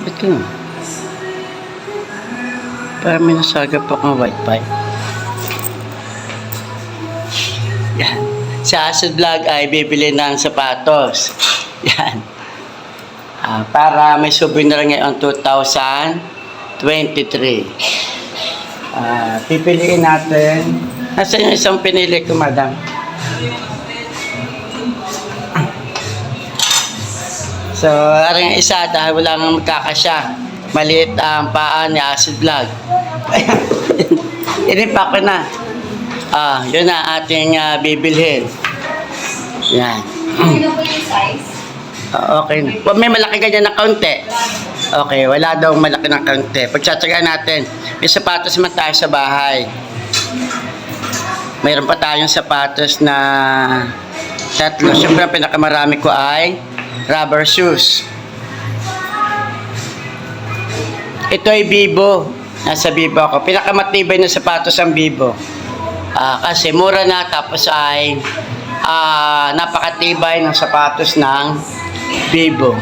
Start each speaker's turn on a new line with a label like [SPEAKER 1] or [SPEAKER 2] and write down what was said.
[SPEAKER 1] Ba't ka? Parang may nasagap akong wifi. Yan. Si Acid Vlog ay bibili ng sapatos. Yan. Para may souvenir ngayon 2023. Pipiliin natin. Nasaan yung isang pinili ko, madam? So, aring isa dahil wala nang magkakasya. Maliit ang paa ni Acid Vlog. Inipak ko na. Yun na ating bibilhin. Yan.
[SPEAKER 2] Ano po yung size?
[SPEAKER 1] Okay na. May malaki ganyan na kaunti. Okay, wala daw malaki ng kaunti. Pagtsatsagaan natin, may sapatos naman tayo sa bahay. Mayroon pa tayong sapatos na tatlo. Siyempre, ang pinakamarami ko ay rubber shoes. Ito ay Bibo. Nasa Bibo ako. Pinakamatibay na sapatos ang Bibo. Kasi mura na, tapos ay napakatibay ng sapatos ng Bibo.